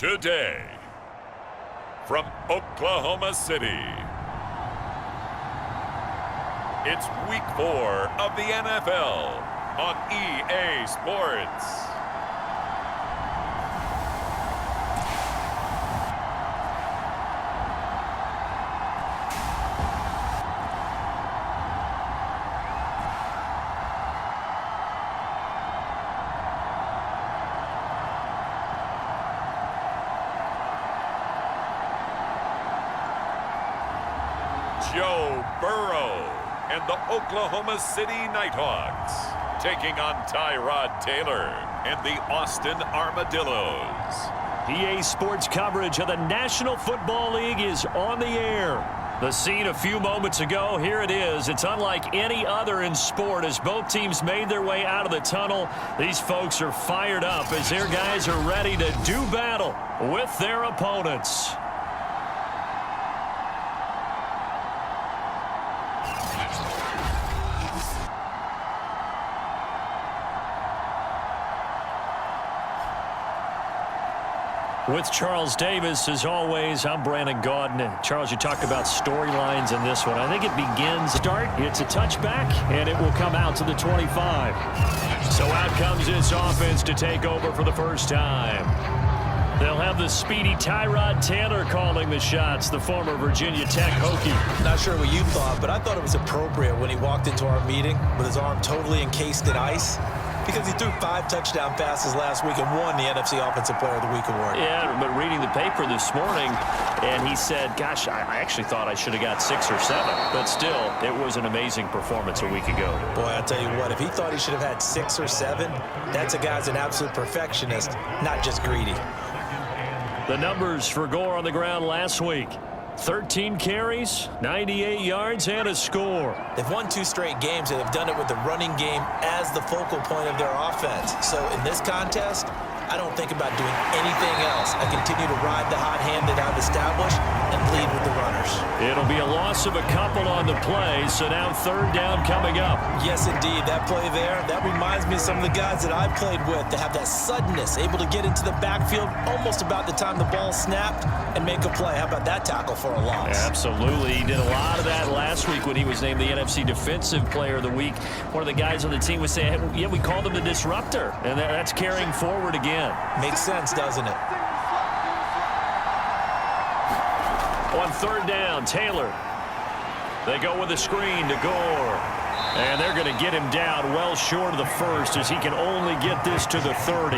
Today, from Oklahoma City, it's Week 4 of the NFL on EA Sports. Joe Burrow and the Oklahoma City Nighthawks taking on Tyrod Taylor and the Austin Armadillos. EA Sports coverage of the National Football League is on the air. The scene a few moments ago, here it is. It's unlike any other in sport as both teams made their way out of the tunnel. These folks are fired up as their guys are ready to do battle with their opponents. With Charles Davis, as always, I'm Brandon Gaudin. Charles, you talked about storylines in this one. I think it begins, it's a touchback, and it will come out to the 25. So out comes this offense to take over for the first time. They'll have the speedy Tyrod Taylor calling the shots, the former Virginia Tech Hokie. Not sure what you thought, but I thought it was appropriate when he walked into our meeting with his arm totally encased in ice. Because he threw 5 touchdown passes last week and won the NFC Offensive Player of the Week award. Yeah, but reading the paper this morning, and he said, gosh, I actually thought I should have got 6 or 7. But still, it was an amazing performance a week ago. Boy, I'll tell you what, if he thought he should have had 6 or 7, that's a guy's an absolute perfectionist, not just greedy. The numbers for Gore on the ground last week. 13 carries, 98 yards, and a score. They've won 2 straight games, and they've done it with the running game as the focal point of their offense. So in this contest, I don't think about doing anything else. I continue to ride the hot hand that I've established and lead with the runners. It'll be a loss of a couple on the play, so now 3rd down coming up. Yes, indeed. That play there, that reminds me of some of the guys that I've played with to have that suddenness, able to get into the backfield almost about the time the ball snapped and make a play. How about that tackle for a loss? Absolutely. He did a lot of that last week when he was named the NFC Defensive Player of the Week. One of the guys on the team was saying, hey, yeah, we called him the disruptor, and that's carrying forward again. Makes sense, doesn't it? On 3rd down, Taylor. They go with a screen to Gore. And they're going to get him down well short of the first as he can only get this to the 30.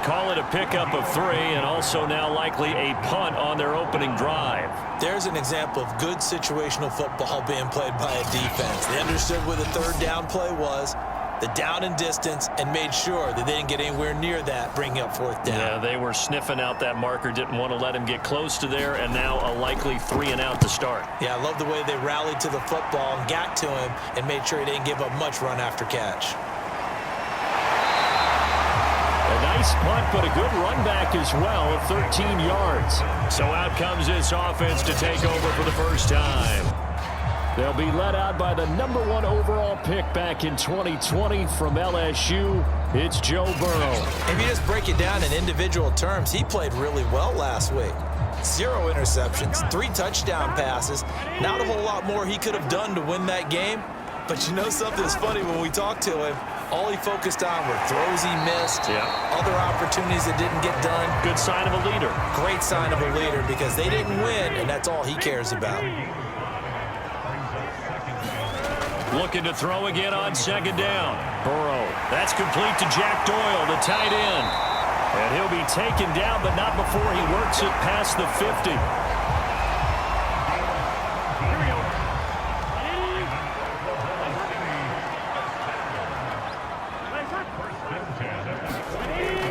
Call it a pickup of 3 and also now likely a punt on their opening drive. There's an example of good situational football being played by a defense. They understood where the 3rd down play was, the down and distance, and made sure that they didn't get anywhere near that, bringing up 4th down. Yeah, they were sniffing out that marker, didn't want to let him get close to there, and now a likely 3 and out to start. Yeah, I love the way they rallied to the football and got to him and made sure he didn't give up much run after catch. A nice punt, but a good run back as well of 13 yards. So out comes this offense to take over for the first time. They'll be led out by the #1 overall pick back in 2020 from LSU. It's Joe Burrow. If you just break it down in individual terms, he played really well last week. 0 interceptions, 3 touchdown passes. Not a whole lot more he could have done to win that game. But you know something that's funny, when we talked to him, all he focused on were throws he missed, other opportunities that didn't get done. Good sign of a leader. Great sign of a leader because they didn't win, and that's all he cares about. Looking to throw again on 2nd down. Burrow. That's complete to Jack Doyle, the tight end. And he'll be taken down, but not before he works it past the 50.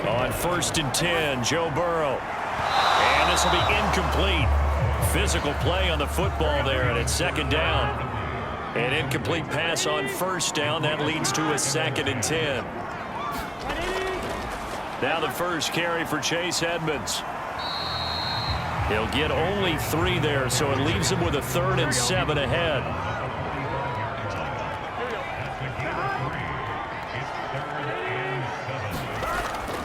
On 1st and 10, Joe Burrow. And this will be incomplete. Physical play on the football there, and it's 2nd down. An incomplete pass on 1st down. That leads to a 2nd and 10. Now the first carry for Chase Edmonds. He'll get only 3 there, so it leaves him with a 3rd and 7 ahead.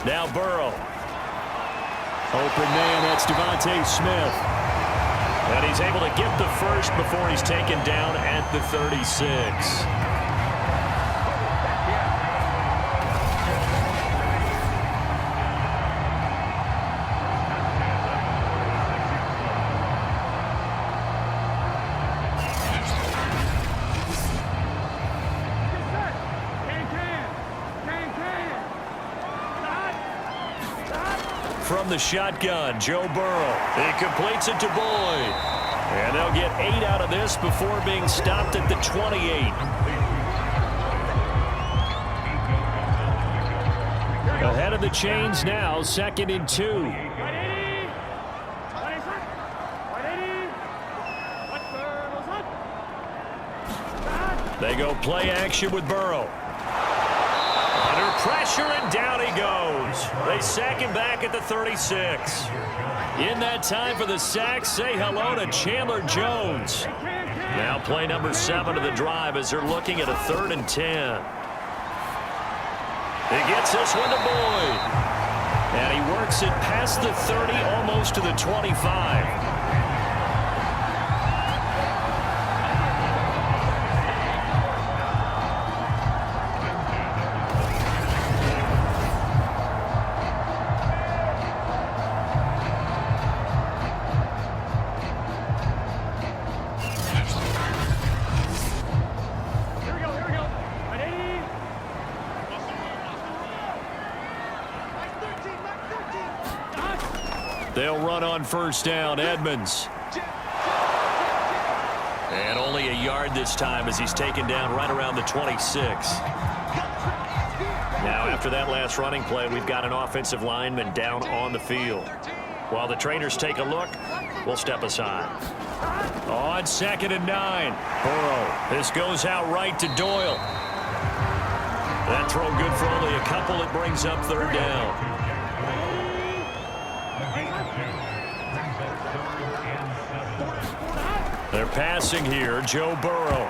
Now Burrow. Open man, that's Devontae Smith. And he's able to get the first before he's taken down at the 36. From the shotgun, Joe Burrow. He completes it to Boyd. And they'll get 8 out of this before being stopped at the 28. Ahead of the chains now, 2nd and 2. They go play action with Burrow. Under pressure, and down he goes. They sack him back at the 36. In that time for the sack, say hello to Chandler Jones. Now play number 7 of the drive as they're looking at a 3rd and 10. He gets this one to Boyd. And he works it past the 30, almost to the 25. They'll run on 1st down. Edmonds. And only a yard this time as he's taken down right around the 26. Now after that last running play, we've got an offensive lineman down on the field. While the trainers take a look, we'll step aside. On 2nd and 9. Burrow. This goes out right to Doyle. That throw good for only a couple. It brings up 3rd down. They're passing here, Joe Burrow.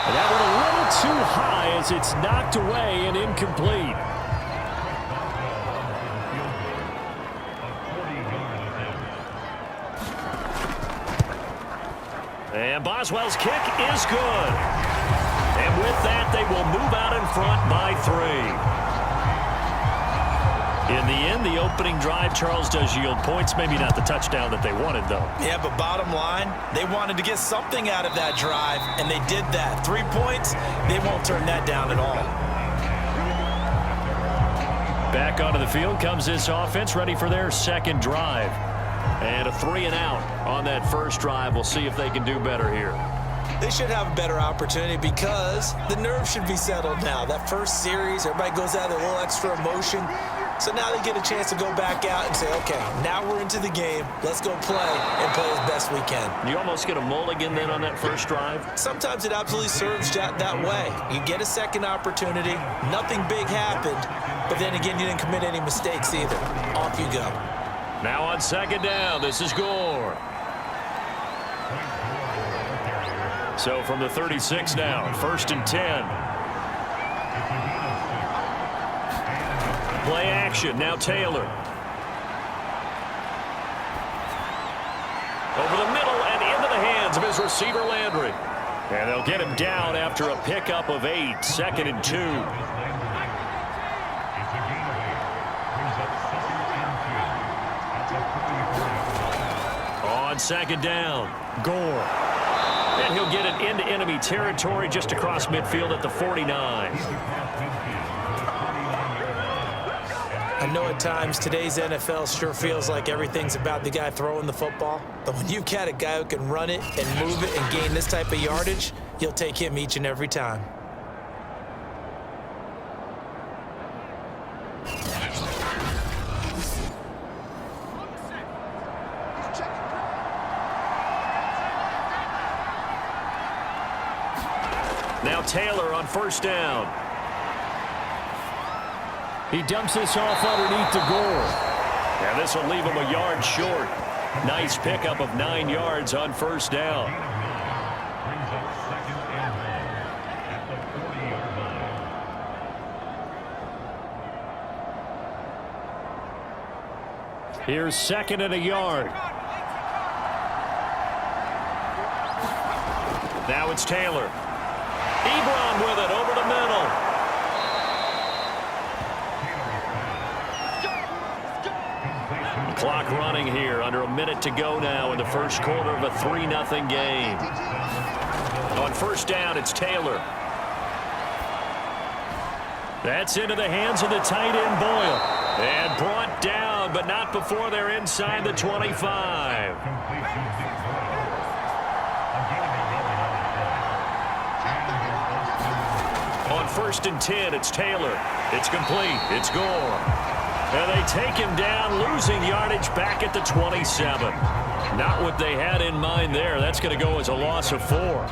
And that one a little too high as it's knocked away and incomplete. And Boswell's kick is good. And with that, they will move out in front by 3. In the end, the opening drive, Charles, does yield points. Maybe not the touchdown that they wanted, though. Yeah, but bottom line, they wanted to get something out of that drive, and they did that. 3 points, they won't turn that down at all. Back onto the field comes this offense, ready for their 2nd drive. And a 3 and out on that 1st drive. We'll see if they can do better here. They should have a better opportunity because the nerves should be settled now. That first series, everybody goes out with a little extra emotion. So now they get a chance to go back out and say, okay, now we're into the game. Let's go play and play as best we can. You almost get a mulligan then on that 1st drive? Sometimes it absolutely serves that way. You get a 2nd opportunity. Nothing big happened. But then again, you didn't commit any mistakes either. Off you go. Now on 2nd down, this is Gore. So from the 36 now, 1st and 10. Play action, now Taylor. Over the middle and into the hands of his receiver, Landry. And they'll get him down after a pickup of 8, 2nd and 2. On 2nd down, Gore. And he'll get it into enemy territory just across midfield at the 49. I know at times today's NFL sure feels like everything's about the guy throwing the football. But when you've got a guy who can run it and move it and gain this type of yardage, you'll take him each and every time. Now Taylor on 1st down. He dumps this off underneath to Gore. And this will leave him a yard short. Nice pickup of 9 yards on 1st down. Here's 2nd and a yard. Now it's Taylor. Ebron with it over the middle. Clock running here. Under a minute to go now in the first quarter of a 3-0 game. On first down, it's Taylor. That's into the hands of the tight end, Boyle. And brought down, but not before they're inside the 25. On 1st and 10, it's Taylor. It's complete. It's Gore. And they take him down, losing yardage back at the 27. Not what they had in mind there. That's going to go as a loss of 4.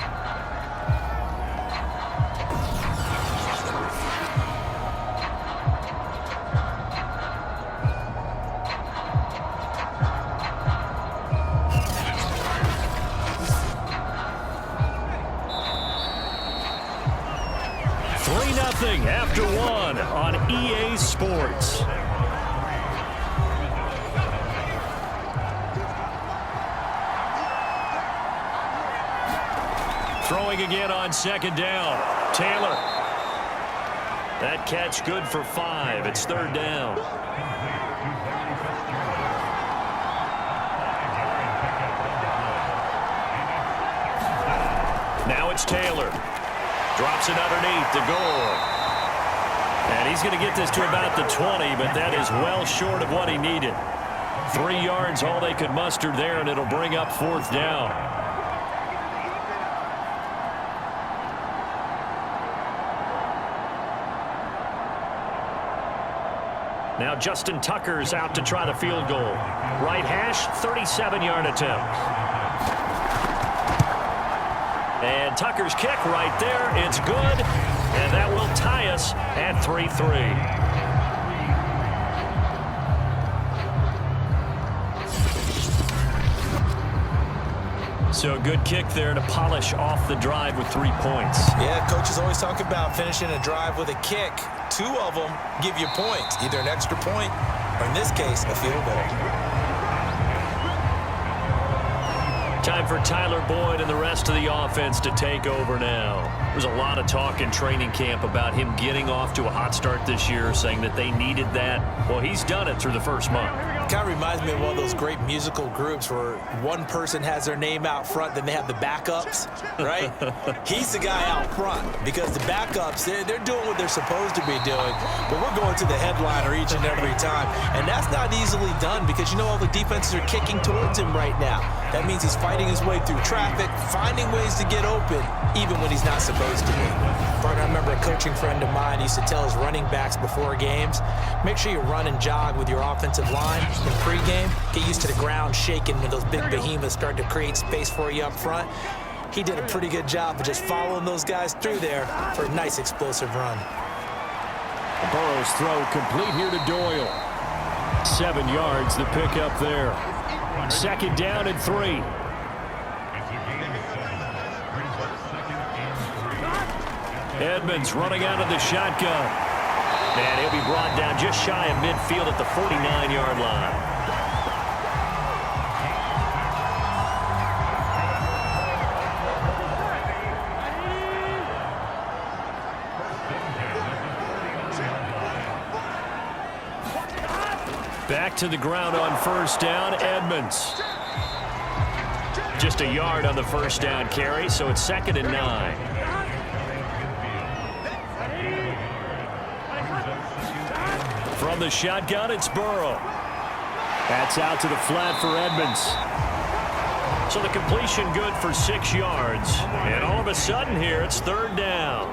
After 1 on EA Sports. Throwing again on 2nd down. Taylor. That catch good for 5. It's 3rd down. Now it's Taylor. Drops it underneath to Gore. And he's going to get this to about the 20, but that is well short of what he needed. 3 yards, all they could muster there, and it'll bring up 4th down. Now Justin Tucker's out to try the field goal. Right hash, 37-yard attempt. And Tucker's kick right there. It's good. And that will tie us at 3-3. So a good kick there to polish off the drive with 3 points. Yeah, coaches always talk about finishing a drive with a kick. 2 of them give you points, either an extra point or, in this case, a field goal. Time for Tyler Boyd and the rest of the offense to take over now. There's a lot of talk in training camp about him getting off to a hot start this year, saying that they needed that. Well, he's done it through the first month. Kind of reminds me of one of those great musical groups where one person has their name out front, then they have the backups, right? He's the guy out front because the backups, they're doing what they're supposed to be doing, but we're going to the headliner each and every time. And that's not easily done because, you know, all the defenses are kicking towards him right now. That means he's fighting his way through traffic, finding ways to get open, even when he's not supposed to be. Partner, I remember a coaching friend of mine used to tell his running backs before games, make sure you run and jog with your offensive line in pregame. Get used to the ground shaking when those big behemoths start to create space for you up front. He did a pretty good job of just following those guys through there for a nice explosive run. Burrow's throw complete here to Doyle. 7 yards, the pickup there. 2nd down and 3. Edmonds running out of the shotgun. And he'll be brought down just shy of midfield at the 49-yard line. Back to the ground on first down, Edmonds. Just a yard on the first down carry, so it's 2nd and 9. From the shotgun, it's Burrow. That's out to the flat for Edmonds. So the completion good for 6 yards. And all of a sudden here, it's 3rd down.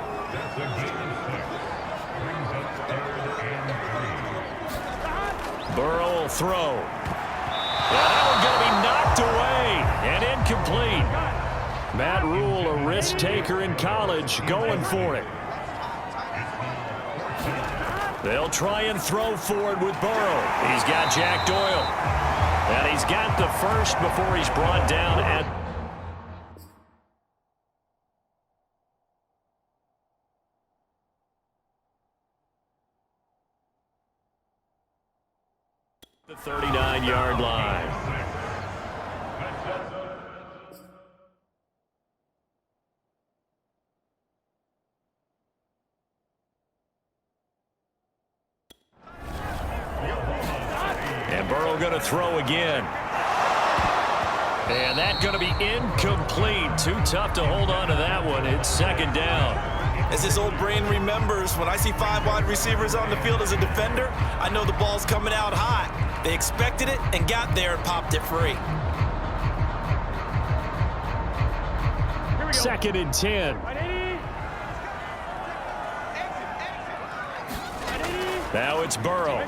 Burrow will throw. And that one going to be knocked away and incomplete. Matt Rule, a risk taker in college, going for it. They'll try and throw forward with Burrow. He's got Jack Doyle. And he's got the first before he's brought down at... The 39-yard line. And Burrow going to throw again. And that's going to be incomplete. Too tough to hold on to that one. It's second down. As his old brain remembers, when I see 5 wide receivers on the field as a defender, I know the ball's coming out high. They expected it and got there and popped it free. Second and 10. Now it's Burrow.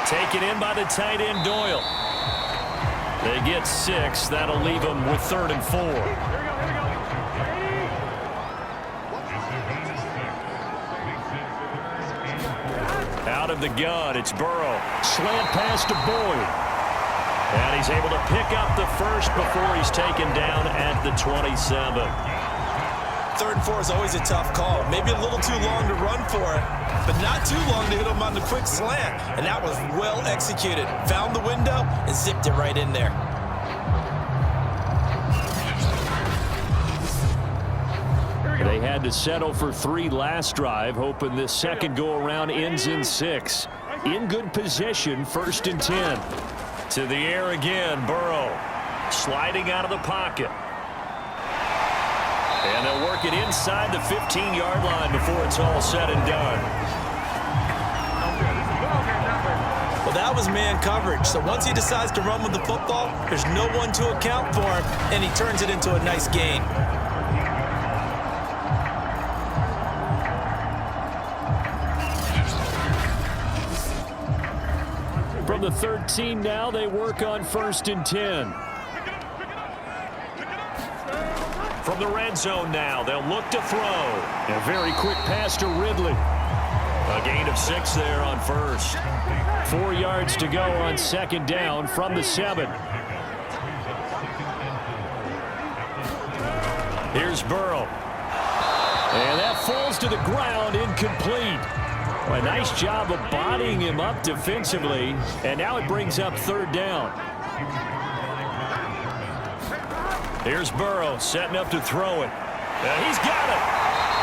Taken in by the tight end Doyle. They get 6. That'll leave them with 3rd and 4. Out of the gun, it's Burrow. Slant pass to Boyd. And he's able to pick up the first before he's taken down at the 27. 3rd and 4 is always a tough call. Maybe a little too long to run for it, but not too long to hit him on the quick slant. And that was well executed. Found the window and zipped it right in there. They had to settle for 3 last drive, hoping this second go-around ends in 6. In good position, 1st and 10. To the air again, Burrow. Sliding out of the pocket. And they'll work it inside the 15-yard line before it's all said and done. Well, that was man coverage. So once he decides to run with the football, there's no one to account for him, and he turns it into a nice gain. From the 13 now, they work on 1st and 10. From the red zone now, they'll look to throw. A very quick pass to Ridley. A gain of 6 there on 1st. 4 yards to go on 2nd down from the 7. Here's Burrow. And that falls to the ground, incomplete. A nice job of bodying him up defensively, and now it brings up 3rd down. Here's Burrow setting up to throw it. He's got it.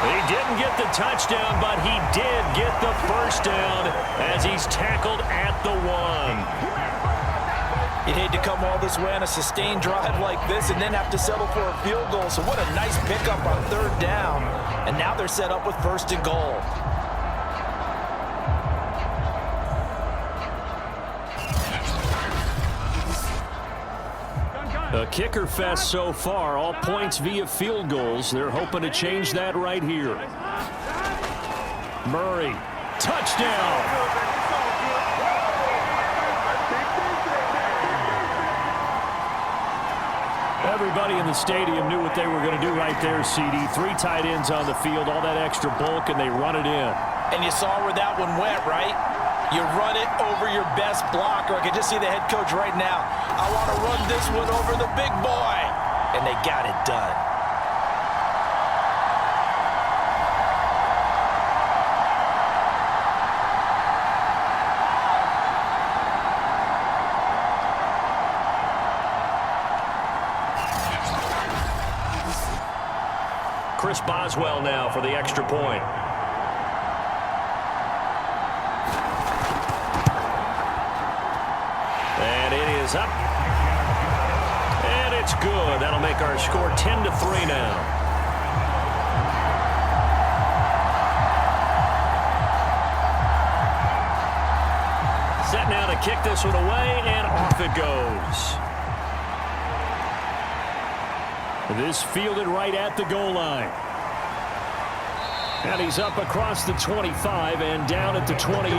He didn't get the touchdown, but he did get the first down as he's tackled at the 1. You'd hate to come all this way on a sustained drive like this and then have to settle for a field goal. So what a nice pickup on 3rd down. And now they're set up with 1st and goal. A kicker fest so far, all points via field goals. They're hoping to change that right here. Murray, touchdown. Everybody in the stadium knew what they were going to do right there, CD. 3 tight ends on the field, all that extra bulk, and they run it in. And you saw where that one went, right? You run it over your best blocker. I can just see the head coach right now. I want to run this one over the big boy. And they got it done. Chris Boswell now for the extra point. And it is up. And it's good. That'll make our score 10-3 now. Set now to kick this one away, and off it goes. This fielded right at the goal line. And he's up across the 25 and down at the 28.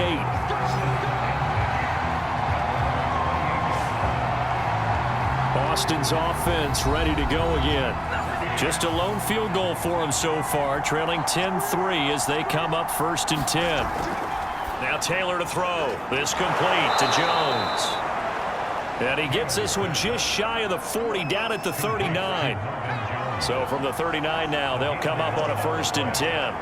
Austin's offense ready to go again. Just a lone field goal for him so far, trailing 10-3 as they come up 1st and 10. Now Taylor to throw. This complete to Jones. And he gets this one just shy of the 40, down at the 39. So from the 39 now, they'll come up on a 1st and 10.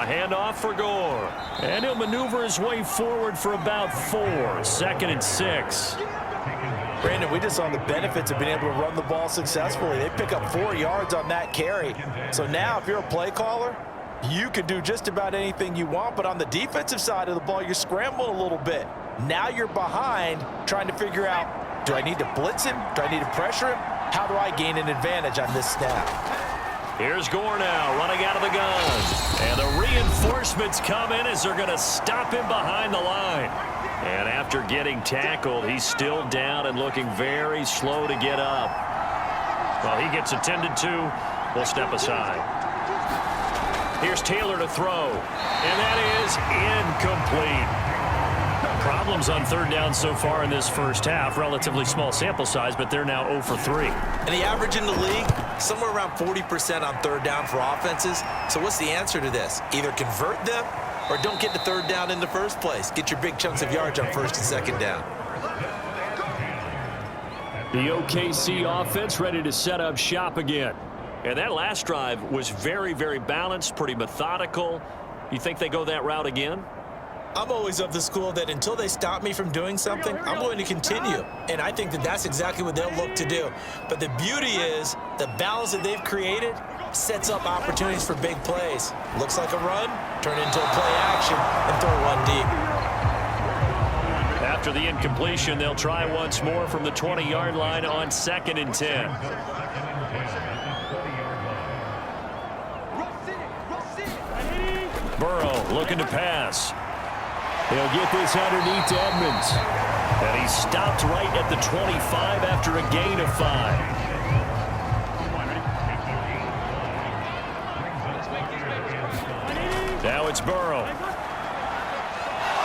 handoff for Gore. And he'll maneuver his way forward for about 4. 2nd and 6. Brandon, we just saw the benefits of being able to run the ball successfully. They pick up 4 yards on that carry. So now if you're a play caller, you can do just about anything you want. But on the defensive side of the ball, you're scrambling a little bit. Now you're behind trying to figure out, do I need to blitz him? Do I need to pressure him? How do I gain an advantage on this snap? Here's Gore now running out of the gun. And the reinforcements come in as they're going to stop him behind the line. And after getting tackled, he's still down and looking very slow to get up. Well, he gets attended to. We'll step aside. Here's Taylor to throw. And that is incomplete. Problems on 3rd down so far in this first half. Relatively small sample size, but they're now 0 for 3. And the average in the league, somewhere around 40% on 3rd down for offenses. So what's the answer to this? Either convert them or don't get to 3rd down in the first place. Get your big chunks of yards on 1st and 2nd down. The OKC offense ready to set up shop again. And that last drive was very, very balanced, pretty methodical. You think they go that route again? I'm always of the school that until they stop me from doing something, I'm going to continue. And I think that that's exactly what they'll look to do. But the beauty is the balance that they've created sets up opportunities for big plays. Looks like a run, turn into a play action, and throw one deep. After the incompletion, they'll try once more from the 20-yard line on 2nd and 10. Burrow looking to pass. He'll get this underneath to Edmonds. And he stopped right at the 25 after a gain of 5. Now it's Burrow.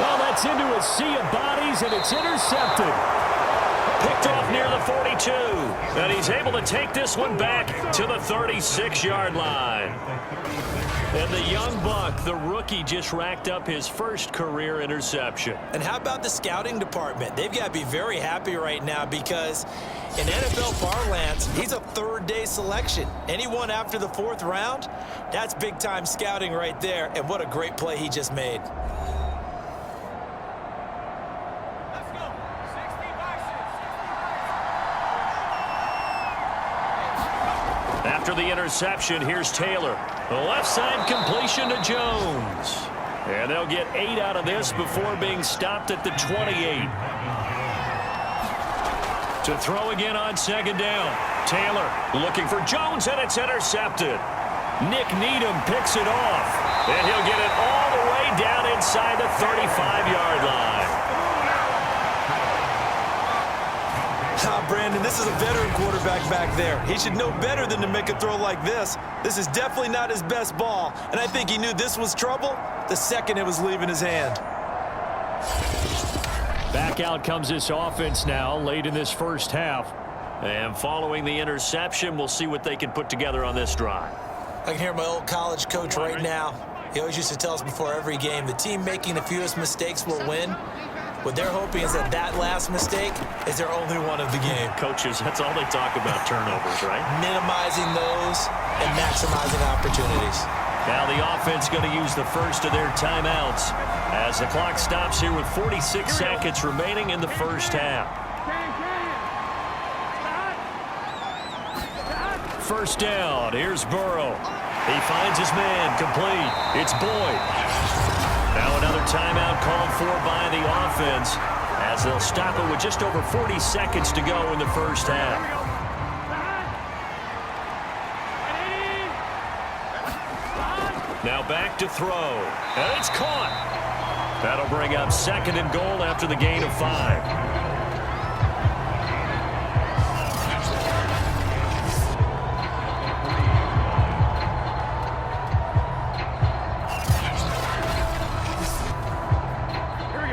Well, that's into a sea of bodies, and it's intercepted. Picked off near the 42. And he's able to take this one back to the 36-yard line. And the young buck, the rookie, just racked up his first career interception. And how about the scouting department? They've got to be very happy right now because in NFL parlance, he's a 3rd-day selection. Anyone after the 4th round, that's big-time scouting right there. And what a great play he just made. After the interception, here's Taylor. The left side completion to Jones. And they'll get 8 out of this before being stopped at the 28. To throw again on 2nd down. Taylor looking for Jones, and it's intercepted. Nick Needham picks it off. And he'll get it all the way down inside the 35-yard line. Brandon, this is a veteran quarterback back there. He should know better than to make a throw like this. This is definitely not his best ball, and I think he knew this was trouble the second it was leaving his hand. Back out comes this offense now late in this first half. And following the interception, we'll see what they can put together on this drive. I can hear my old college coach right now. He always used to tell us before every game, the team making the fewest mistakes will win. What they're hoping is that last mistake is their only one of the game. Coaches, that's all they talk about, turnovers, right? Minimizing those and maximizing opportunities. Now the offense going to use the first of their timeouts as the clock stops here with 46 seconds remaining in the first half. First down, here's Burrow. He finds his man, complete. It's Boyd. Now another timeout called for by the offense as they'll stop it with just over 40 seconds to go in the first half. Now back to throw, and it's caught. That'll bring up 2nd and goal after the gain of 5.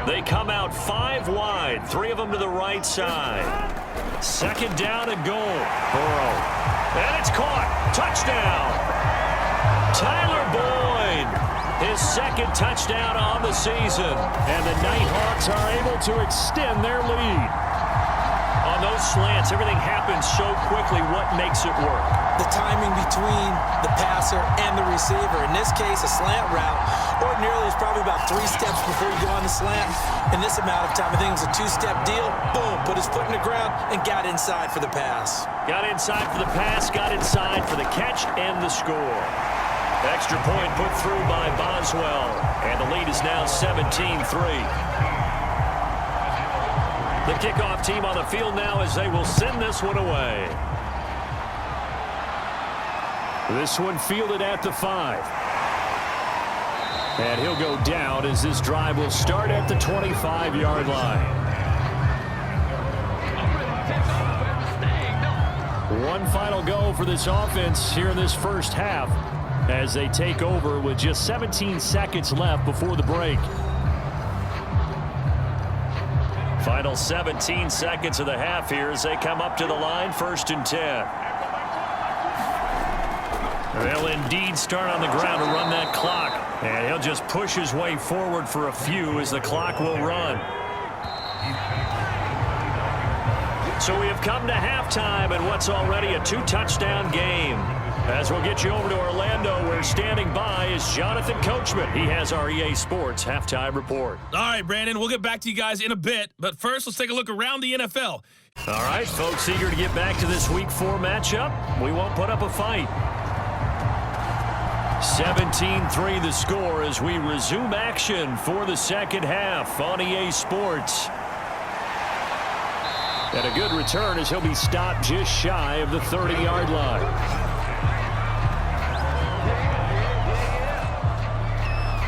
They come out 5 wide, 3 of them to the right side. 2nd down and goal. Burrow. And it's caught. Touchdown. Tyler Boyd. His 2nd touchdown on the season. And the Nighthawks are able to extend their lead. On those slants, everything happens so quickly. What makes it work? the timing between the passer and the receiver. In this case, a slant route ordinarily is probably about 3 steps before you go on the slant. In this amount of time, I think it was a 2-step deal. Boom, put his foot in the ground and got inside for the pass. Got inside for the pass, got inside for the catch and the score. Extra point put through by Boswell, and the lead is now 17-3. The kickoff team on the field now as they will send this one away. This one fielded at the 5. And he'll go down as this drive will start at the 25-yard line. One final go for this offense here in this first half as they take over with just 17 seconds left before the break. Final 17 seconds of the half here as they come up to the line, 1st and 10. They'll indeed start on the ground to run that clock. And he'll just push his way forward for a few as the clock will run. So we have come to halftime in what's already a 2-touchdown game. As we'll get you over to Orlando, where standing by is Jonathan Coachman. He has our EA Sports halftime report. All right, Brandon, we'll get back to you guys in a bit. But first, let's take a look around the NFL. All right, folks, eager to get back to this Week 4 matchup. We won't put up a fight. 17-3 the score as we resume action for the second half on EA Sports. And a good return as he'll be stopped just shy of the 30-yard line.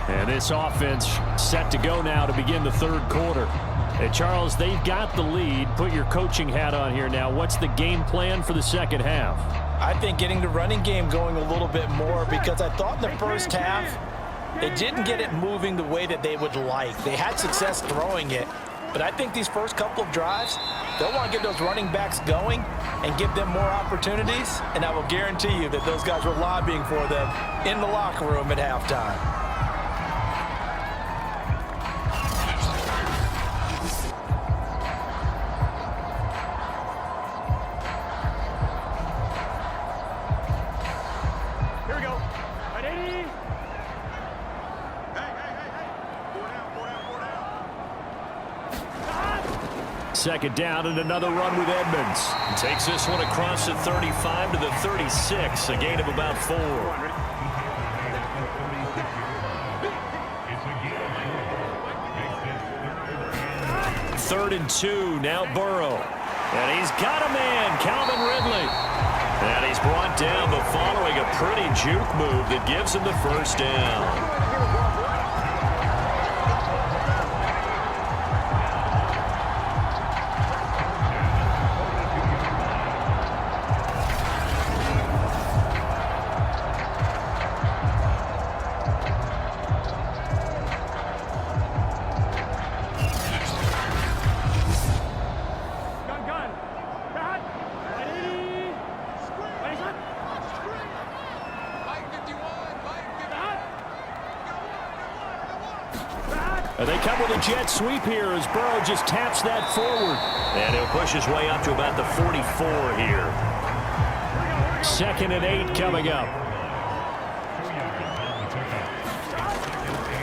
And this offense set to go now to begin the 3rd quarter. And Charles, they've got the lead. Put your coaching hat on here now. What's the game plan for the second half? I think getting the running game going a little bit more, because I thought in the first half they didn't get it moving the way that they would like. They had success throwing it, but I think these first couple of drives, they'll want to get those running backs going and give them more opportunities, and I will guarantee you that those guys were lobbying for them in the locker room at halftime. Second down and another run with Edmonds. Takes this one across the 35 to the 36, a gain of about 4. 3rd and 2, now Burrow. And he's got a man, Calvin Ridley. And he's brought down, but following a pretty juke move that gives him the first down. They come with a jet sweep here as Burrow just taps that forward. And he'll push his way up to about the 44 here. 2nd and 8 coming up.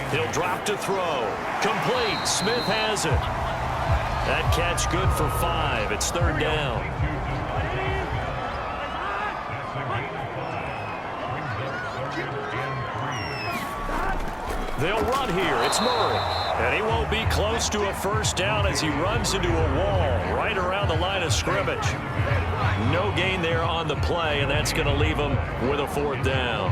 He'll drop to throw. Complete. Smith has it. That catch good for 5. It's 3rd down. They'll run here. It's Murray. And he won't be close to a first down as he runs into a wall right around the line of scrimmage. No gain there on the play, and that's going to leave him with a 4th down.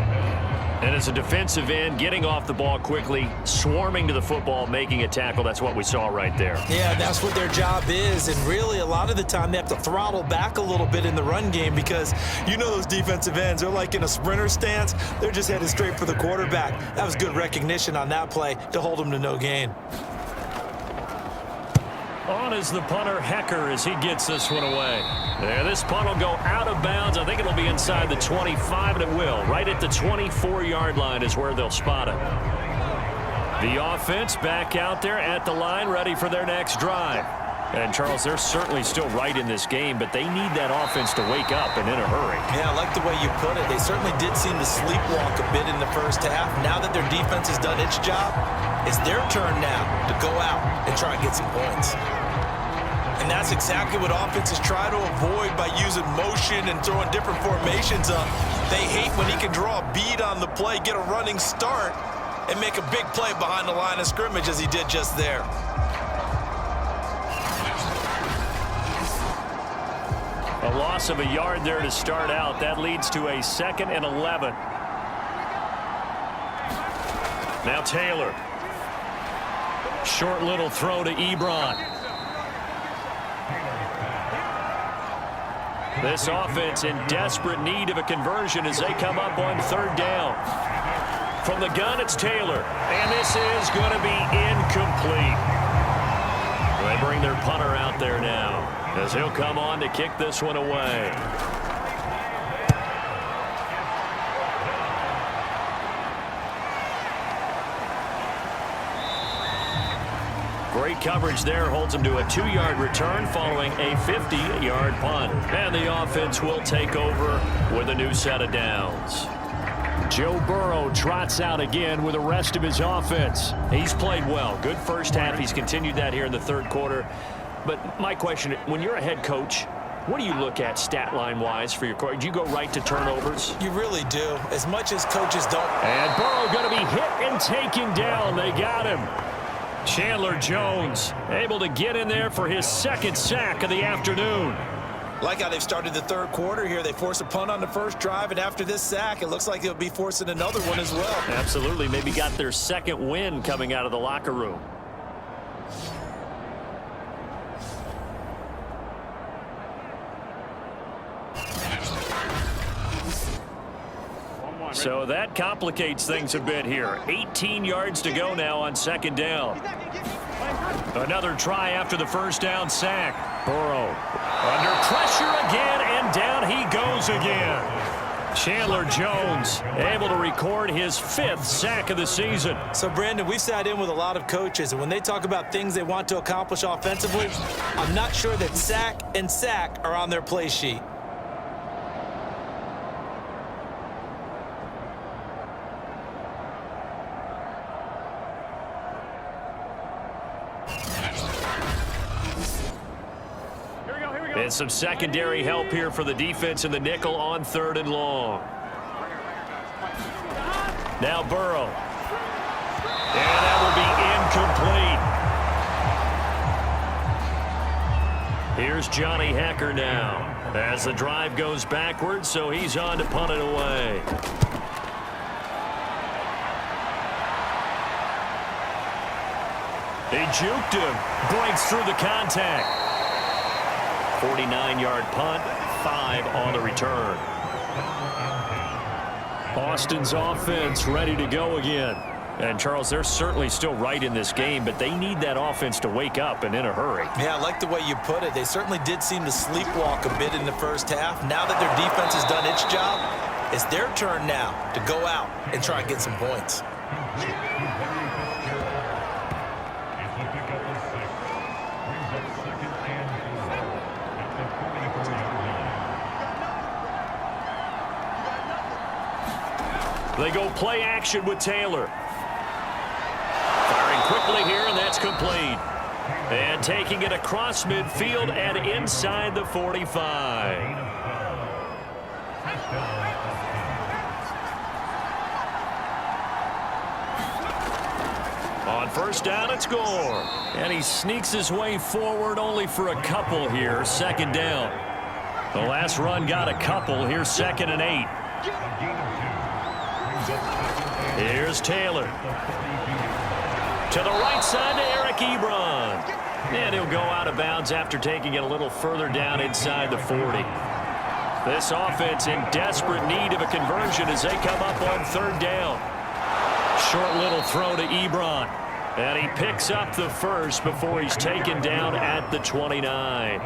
And as a defensive end, getting off the ball quickly, swarming to the football, making a tackle, that's what we saw right there. Yeah, that's what their job is, and really a lot of the time they have to throttle back a little bit in the run game because you know those defensive ends, they're like in a sprinter stance. They're just headed straight for the quarterback. That was good recognition on that play to hold them to no gain. On is the punter, Hecker, as he gets this one away. There, this punt will go out of bounds. I think it'll be inside the 25, and it will. Right at the 24-yard line is where they'll spot it. The offense back out there at the line, ready for their next drive. And, Charles, they're certainly still right in this game, but they need that offense to wake up and in a hurry. Yeah, I like the way you put it. They certainly did seem to sleepwalk a bit in the first half. Now that their defense has done its job, it's their turn now to go out and try and get some points. And that's exactly what offenses try to avoid by using motion and throwing different formations up. They hate when he can draw a bead on the play, get a running start, and make a big play behind the line of scrimmage as he did just there. A loss of a yard there to start out. That leads to a 2nd and 11. Now Taylor. Short little throw to Ebron. This offense in desperate need of a conversion as they come up on 3rd down. From the gun, it's Taylor. And this is going to be incomplete. They bring their punter out there now, as he'll come on to kick this one away. Great coverage there, holds him to a 2-yard return following a 50-yard punt. And the offense will take over with a new set of downs. Joe Burrow trots out again with the rest of his offense. He's played well. Good first half. He's continued that here in the 3rd quarter. But my question, when you're a head coach, what do you look at stat line-wise for your coach? Do you go right to turnovers? You really do, as much as coaches don't. And Burrow going to be hit and taken down. They got him. Chandler Jones able to get in there for his 2nd sack of the afternoon. Like how they've started the 3rd quarter here. They force a punt on the first drive, and after this sack, it looks like they'll be forcing another one as well. Absolutely. Maybe got their 2nd win coming out of the locker room. So that complicates things a bit here. 18 yards to go now on 2nd down. Another try after the first down sack. Burrow under pressure again, and down he goes again. Chandler Jones able to record his 5th sack of the season. So, Brandon, we've sat in with a lot of coaches, and when they talk about things they want to accomplish offensively, I'm not sure that sack and sack are on their play sheet. And some secondary help here for the defense in the nickel on 3rd and long. Now Burrow. And that will be incomplete. Here's Johnny Hecker now as the drive goes backwards, so he's on to punt it away. They juked him. Breaks through the contact. 49-yard punt, 5 on the return. Austin's offense ready to go again. And, Charles, they're certainly still right in this game, but they need that offense to wake up and in a hurry. Yeah, I like the way you put it. They certainly did seem to sleepwalk a bit in the first half. Now that their defense has done its job, it's their turn now to go out and try and get some points. They go play action with Taylor. Firing quickly here, and that's complete. And taking it across midfield and inside the 45. On 1st down, it's Gore. And he sneaks his way forward only for a couple here. 2nd down. The last run got a couple. Here's 2nd and 8. Here's Taylor. To the right side to Eric Ebron. And he'll go out of bounds after taking it a little further down inside the 40. This offense in desperate need of a conversion as they come up on 3rd down. Short little throw to Ebron. And he picks up the first before he's taken down at the 29.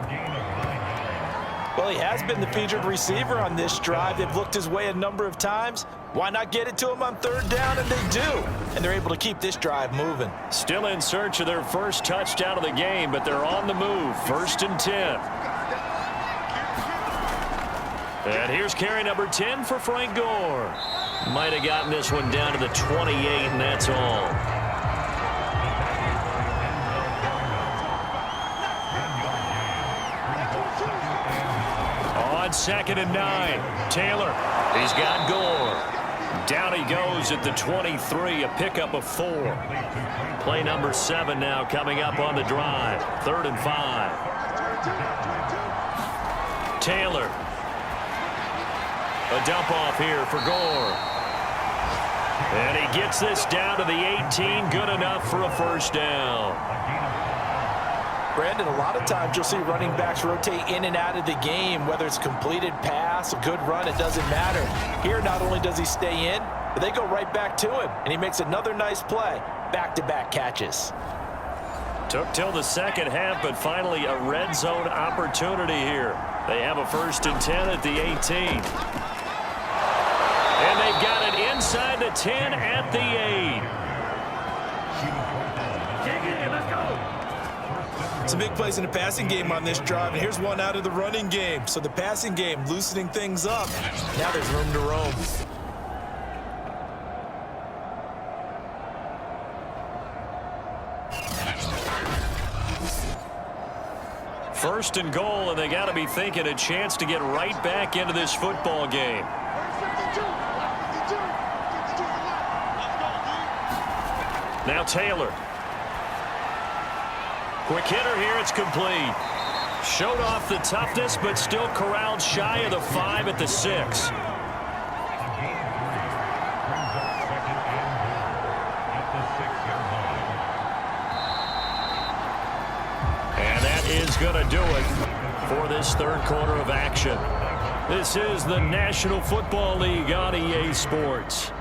Well, he has been the featured receiver on this drive. They've looked his way a number of times. Why not get it to him on third down? And they do. And they're able to keep this drive moving. Still in search of their first touchdown of the game, but they're on the move. 1st and 10. And here's carry number 10 for Frank Gore. Might have gotten this one down to the 28, and that's all. On 2nd and 9, Taylor. He's got Gore. Down he goes at the 23, a pickup of 4. Play number 7 now coming up on the drive. 3rd and 5. Taylor. A dump off here for Gore. And he gets this down to the 18, good enough for a first down. Brandon, a lot of times you'll see running backs rotate in and out of the game, whether it's a completed pass, a good run, it doesn't matter. Here, not only does he stay in, but they go right back to him, and he makes another nice play. Back-to-back catches. Took till the second half, but finally a red zone opportunity here. They have a 1st and 10 at the 18. And they've got it inside the 10 at the 8. Some big plays in the passing game on this drive, and here's one out of the running game. So the passing game loosening things up. Now there's room to roam. First and goal, and they got to be thinking a chance to get right back into this football game. Now Taylor. Quick hitter here, it's complete. Showed off the toughness, but still corralled shy of the 5 at the 6. And that is going to do it for this 3rd quarter of action. This is the National Football League on EA Sports.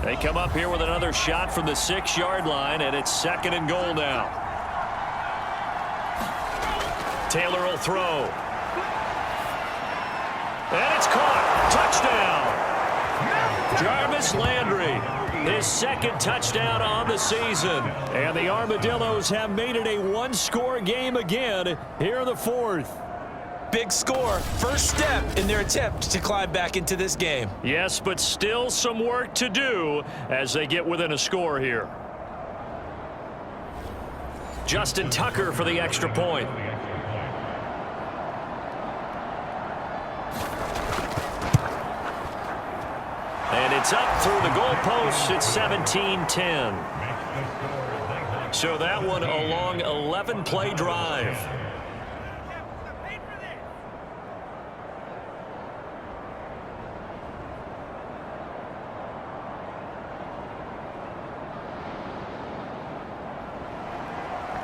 They come up here with another shot from the 6-yard line, and it's 2nd and goal now. Taylor will throw. And it's caught. Touchdown. Jarvis Landry, his 2nd touchdown on the season. And the Armadillos have made it a 1-score game again here in the 4th. Big score, first step in their attempt to climb back into this game. Yes, but still some work to do as they get within a score here. Justin Tucker for the extra point. And it's up through the goalposts. It's 17-10. So that one a long 11-play drive.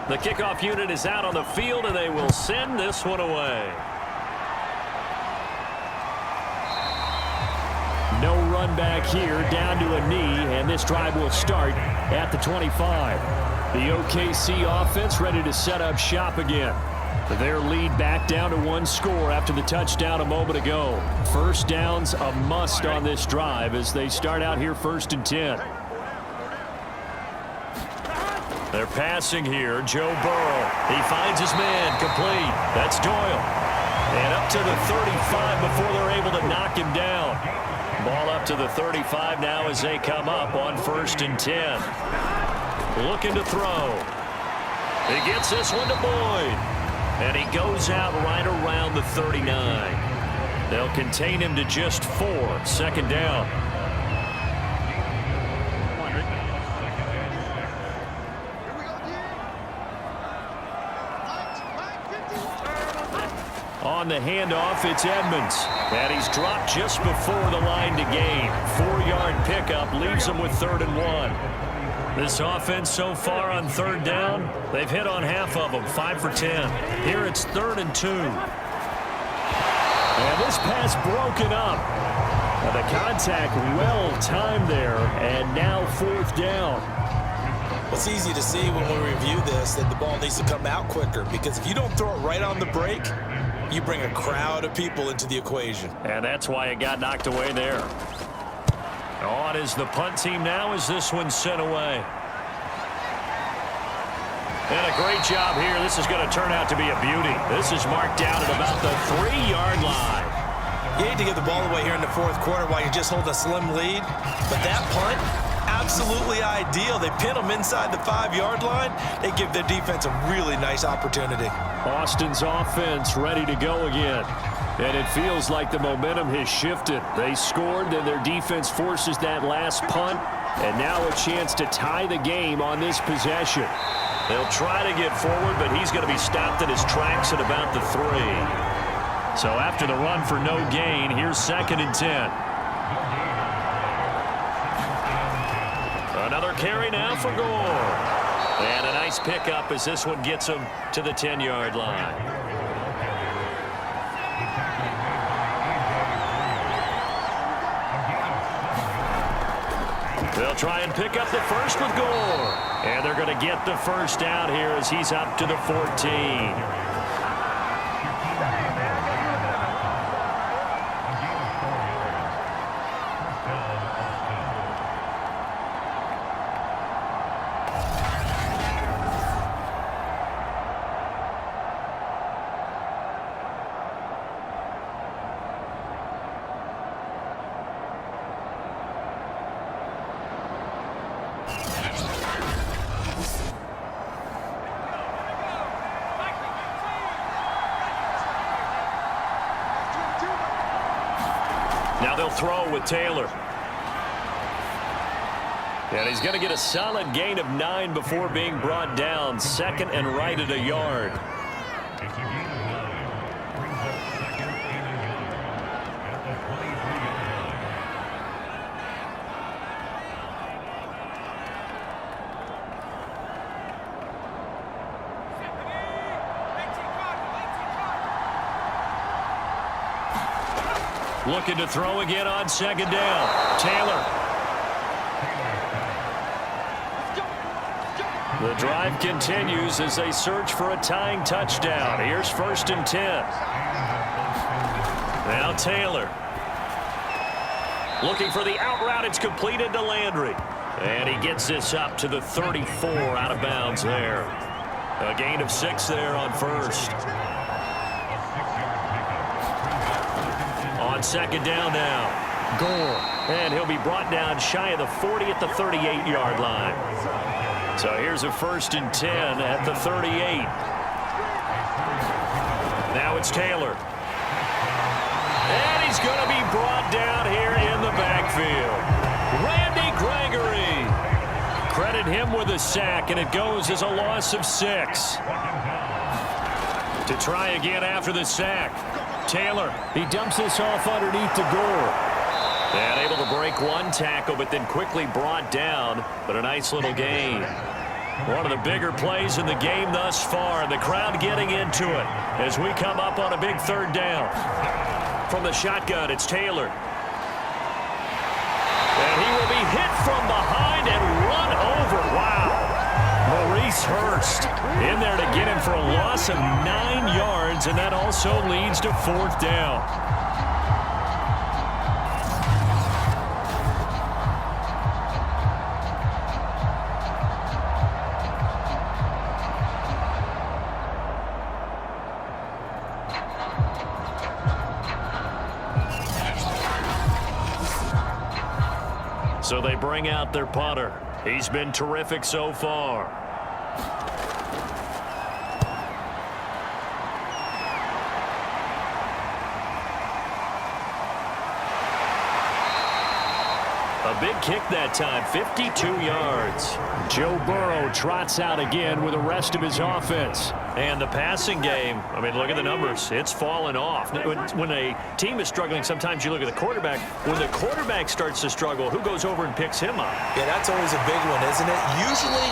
The kickoff unit is out on the field, and they will send this one away. No run back here, down to a knee, and this drive will start at the 25. The OKC offense ready to set up shop again. Their lead back down to 1 score after the touchdown a moment ago. First down's a must on this drive as they start out here 1st and 10. They're passing here. Joe Burrow. He finds his man. Complete. That's Doyle. And up to the 35 before they're able to knock him down. Ball up to the 35 now as they come up on 1st and 10. Looking to throw. He gets this one to Boyd. And he goes out right around the 39. They'll contain him to just 4. 2nd down. On the handoff, it's Edmonds. And he's dropped just before the line to gain. 4-yard pickup leaves him with 3rd and 1. This offense so far on 3rd down, they've hit on half of them, 5 for 10. Here it's 3rd and 2. And this pass broken up. Now the contact well timed there, and now 4th down. Well, it's easy to see when we review this that the ball needs to come out quicker, because if you don't throw it right on the break, you bring a crowd of people into the equation. And that's why it got knocked away there. On is the punt team now as this one's sent away. And a great job here. This is going to turn out to be a beauty. This is marked down at about the 3-yard line. You hate to get the ball away here in the fourth quarter while you just hold a slim lead, but that punt, absolutely ideal. They pin them inside the 5-yard line. They give their defense a really nice opportunity. Austin's offense ready to go again. And it feels like the momentum has shifted. They scored, then their defense forces that last punt, and now a chance to tie the game on this possession. They'll try to get forward, but he's going to be stopped in his tracks at about the 3. So after the run for no gain, here's 2nd and 10. Another carry now for Gore. And a nice pickup as this one gets him to the 10-yard line. They'll try and pick up the first with Gore. And they're going to get the first down here as he's up to the 14. Now they'll throw with Taylor. And he's going to get a solid gain of 9 before being brought down. 2nd and right at a yard. Looking to throw again on 2nd down. Taylor. The drive continues as they search for a tying touchdown. Here's 1st and 10. Now Taylor. Looking for the out route. It's completed to Landry. And he gets this up to the 34 out of bounds there. A gain of 6 there on 1st. On 2nd down now. Gore. And he'll be brought down shy of the 40 at the 38-yard line. So here's a 1st and 10 at the 38. Now it's Taylor. And he's going to be brought down here in the backfield. Randy Gregory. Credit him with a sack, and it goes as a loss of 6. To try again after the sack. Taylor, he dumps this off underneath to Gore. And able to break one tackle, but then quickly brought down. But a nice little gain. One of the bigger plays in the game thus far. And the crowd getting into it as we come up on a big 3rd down. From the shotgun, it's Taylor. And he will be hit from behind and run over. Wow. Maurice Hurst in there to get him for a loss of 9 yards, and that also leads to 4th down. So they bring out their punter. He's been terrific so far. A big kick that time, 52 yards. Joe Burrow trots out again with the rest of his offense. And the passing game, I mean, look at the numbers. It's fallen off. When a team is struggling, sometimes you look at the quarterback. When the quarterback starts to struggle, who goes over and picks him up? Yeah, that's always a big one, isn't it? Usually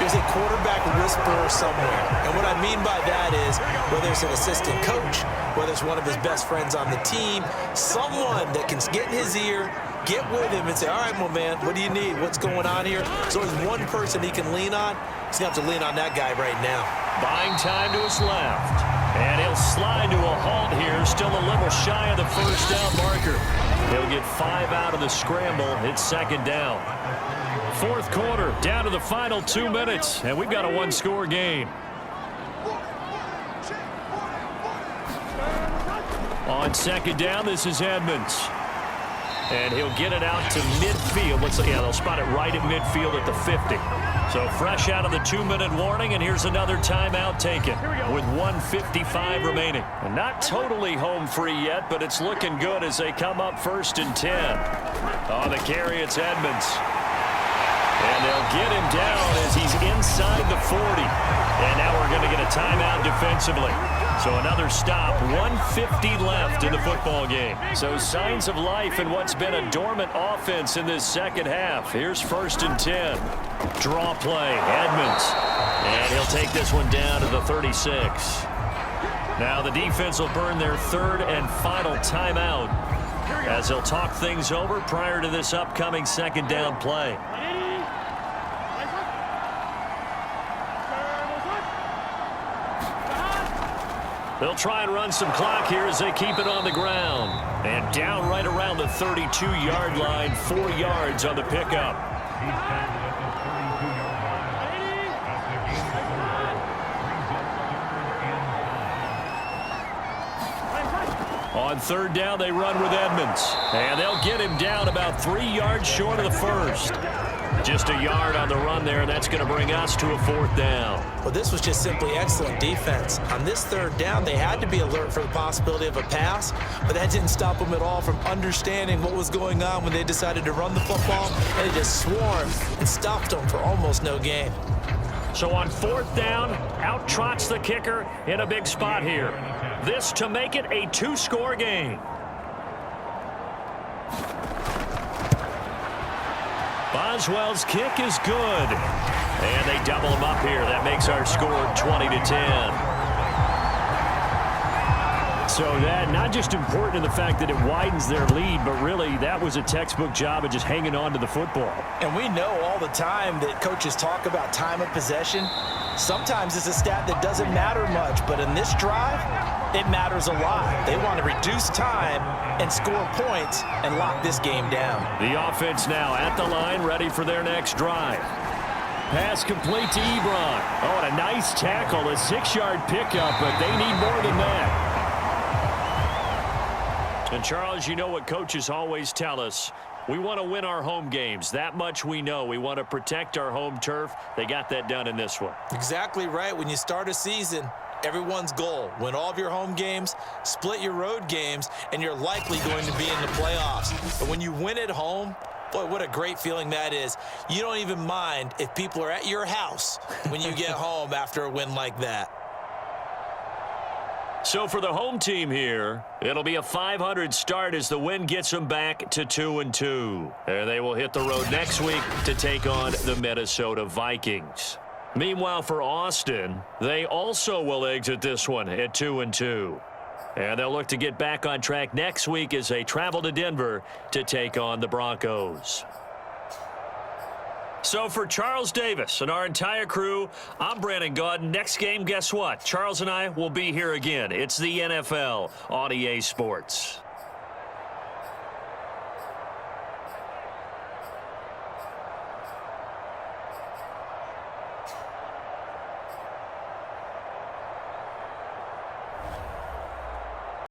There's a quarterback whisperer somewhere. And what I mean by that is, whether it's an assistant coach, whether it's one of his best friends on the team, someone that can get in his ear, get with him and say, all right, my man, what do you need? What's going on here? So there's one person he can lean on. He's going to have to lean on that guy right now. Buying time to his left. And he'll slide to a halt here, still a little shy of the first down marker. He'll get 5 out of the scramble. It's second down. Fourth quarter, down to the final 2 minutes, and we've got a one-score game. On second down, this is Edmonds. And he'll get it out to midfield. They'll spot it right at midfield at the 50. So fresh out of the 2-minute warning, and here's another timeout taken with 1:55 remaining. And not totally home free yet, but it's looking good as they come up 1st and 10. On the carry, it's Edmonds. And they'll get him down as he's inside the 40. And now we're going to get a timeout defensively. So another stop, 1:50 left in the football game. So signs of life in what's been a dormant offense in this second half. Here's 1st and 10. Draw play, Edmonds. And he'll take this one down to the 36. Now the defense will burn their 3rd and final timeout as they'll talk things over prior to this upcoming second down play. They'll try and run some clock here as they keep it on the ground. And down right around the 32-yard line, 4 yards on the pickup. On 3rd down, they run with Edmonds. And they'll get him down about 3 yards short of the first. Just a yard on the run there, and that's going to bring us to a 4th down. Well, this was just simply excellent defense. On this 3rd down, they had to be alert for the possibility of a pass, but that didn't stop them at all from understanding what was going on when they decided to run the football, and they just swarmed and stopped them for almost no gain. So on 4th down, out trots the kicker in a big spot here. This to make it a 2-score game. Boswell's kick is good. And they double him up here. That makes our score 20-10. So that not just important in the fact that it widens their lead, but really that was a textbook job of just hanging on to the football. And we know all the time that coaches talk about time of possession. Sometimes it's a stat that doesn't matter much, but in this drive, it matters a lot. They want to reduce time and score points and lock this game down. The offense now at the line, ready for their next drive. Pass complete to Ebron. Oh, and a nice tackle, a 6-yard pickup, but they need more than that. And, Charles, you know what coaches always tell us. We want to win our home games. That much we know. We want to protect our home turf. They got that done in this one. Exactly right. When you start a season, everyone's goal, win all of your home games, split your road games, and you're likely going to be in the playoffs. But when you win at home, boy, what a great feeling that is. You don't even mind if people are at your house when you get home after a win like that. So for the home team here, it'll be a .500 start as the win gets them back to 2-2. And they will hit the road next week to take on the Minnesota Vikings. Meanwhile, for Austin, they also will exit this one at 2-2. And they'll look to get back on track next week as they travel to Denver to take on the Broncos. So for Charles Davis and our entire crew, I'm Brandon Gaudin. Next game, guess what? Charles and I will be here again. It's the NFL on EA Sports.